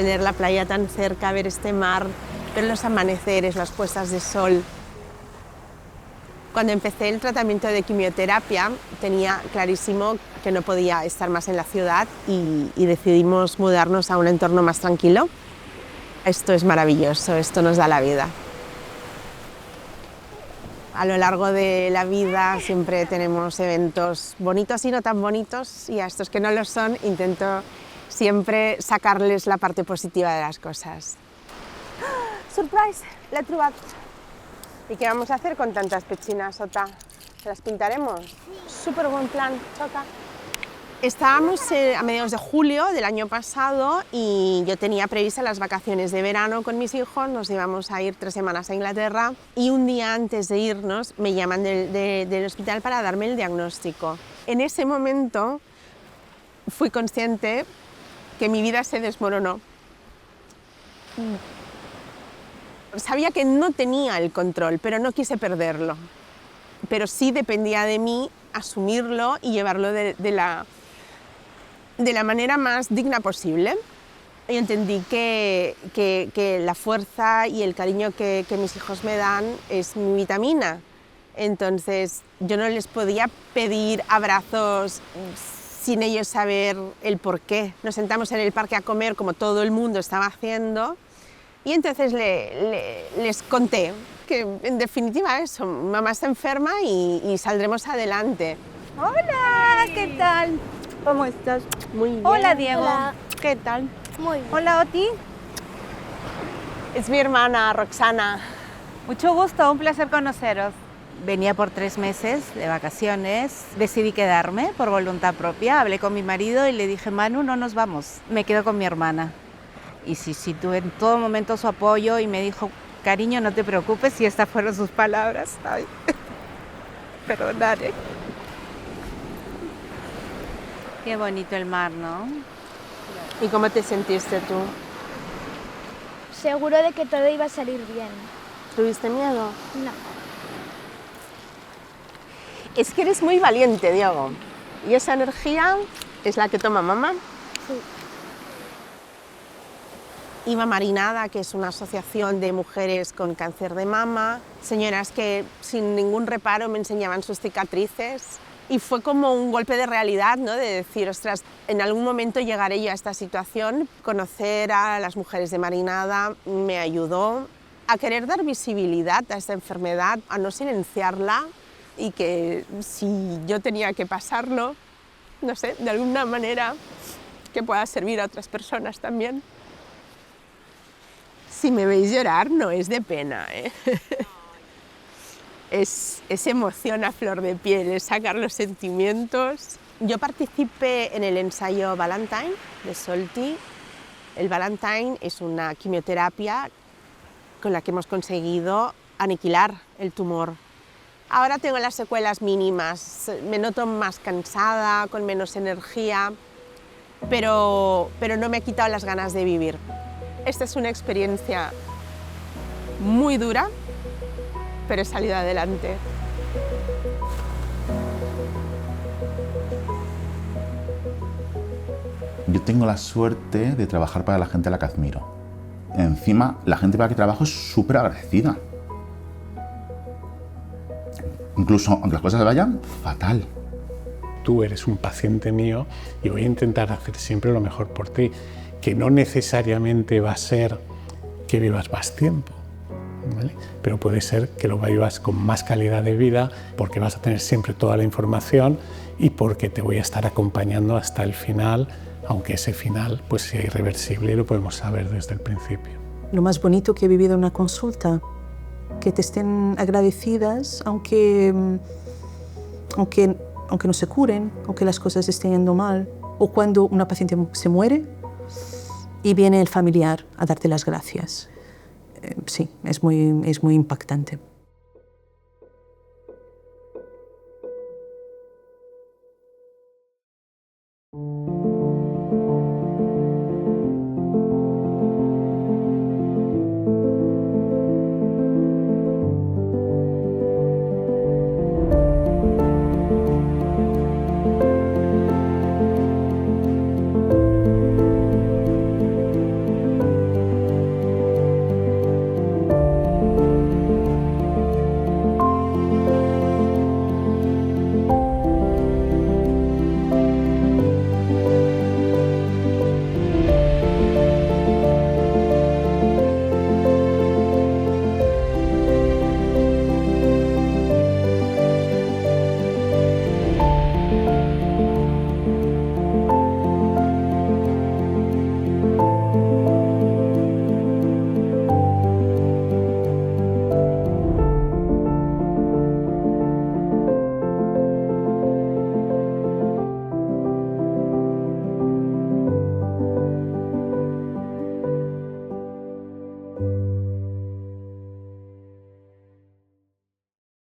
tener la playa tan cerca, ver este mar, ver los amaneceres, las puestas de sol. Cuando empecé el tratamiento de quimioterapia tenía clarísimo que no podía estar más en la ciudad y decidimos mudarnos a un entorno más tranquilo. Esto es maravilloso, esto nos da la vida. A lo largo de la vida siempre tenemos eventos bonitos y no tan bonitos, y a estos que no lo son intento siempre sacarles la parte positiva de las cosas. ¡Surprise! L'he trobat! ¿Y qué vamos a hacer con tantas pechinas, Ota? ¿Las pintaremos? Súper buen plan, Choca. Estábamos a mediados de julio del año pasado y yo tenía previstas las vacaciones de verano con mis hijos, nos íbamos a ir 3 semanas a Inglaterra y un día antes de irnos me llaman del hospital para darme el diagnóstico. En ese momento fui consciente que mi vida se desmoronó. Sabía que no tenía el control, pero no quise perderlo. Pero sí dependía de mí asumirlo y llevarlo de la manera más digna posible. Y entendí que la fuerza y el cariño que mis hijos me dan es mi vitamina. Entonces yo no les podía pedir abrazos sin ellos saber el porqué. Nos sentamos en el parque a comer como todo el mundo estaba haciendo y entonces les conté que en definitiva eso, mamá está enferma y saldremos adelante. Hola, ¿qué tal? ¿Cómo estás? Muy bien. Hola, Diego. Hola. ¿Qué tal? Muy bien. Hola, Oti. Es mi hermana, Roxana. Mucho gusto, un placer conoceros. Venía por 3 meses de vacaciones, decidí quedarme por voluntad propia, hablé con mi marido y le dije, Manu, no nos vamos, me quedo con mi hermana. Y sí, tuve en todo momento su apoyo y me dijo, cariño, no te preocupes, y estas fueron sus palabras. Ay, perdonaré. Qué bonito el mar, ¿no? ¿Y cómo te sentiste tú? Seguro de que todo iba a salir bien. ¿Tuviste miedo? No. Es que eres muy valiente, Diego. Y esa energía es la que toma mamá. Sí. Iba Marinada, que es una asociación de mujeres con cáncer de mama, señoras que sin ningún reparo me enseñaban sus cicatrices. Y fue como un golpe de realidad, ¿no? De decir, ostras, en algún momento llegaré yo a esta situación. Conocer a las mujeres de Marinada me ayudó a querer dar visibilidad a esta enfermedad, a no silenciarla, y que si yo tenía que pasarlo, no sé, de alguna manera que pueda servir a otras personas también. Si me veis llorar, no es de pena, ¿eh? Es emoción a flor de piel, es sacar los sentimientos. Yo participé en el ensayo Valentine de Solti. El Valentine es una quimioterapia con la que hemos conseguido aniquilar el tumor. Ahora tengo las secuelas mínimas, me noto más cansada, con menos energía, pero no me ha quitado las ganas de vivir. Esta es una experiencia muy dura, pero he salido adelante. Yo tengo la suerte de trabajar para la gente a la que admiro. Encima, la gente para la que trabajo es súper agradecida. Incluso aunque las cosas vayan fatal. Tú eres un paciente mío y voy a intentar hacer siempre lo mejor por ti, que no necesariamente va a ser que vivas más tiempo, ¿vale? Pero puede ser que lo vivas con más calidad de vida porque vas a tener siempre toda la información y porque te voy a estar acompañando hasta el final, aunque ese final pues sea irreversible y lo podemos saber desde el principio. Lo más bonito que he vivido en una consulta, que te estén agradecidas, aunque no se curen, aunque las cosas estén yendo mal, o cuando una paciente se muere y viene el familiar a darte las gracias. Sí, es muy impactante.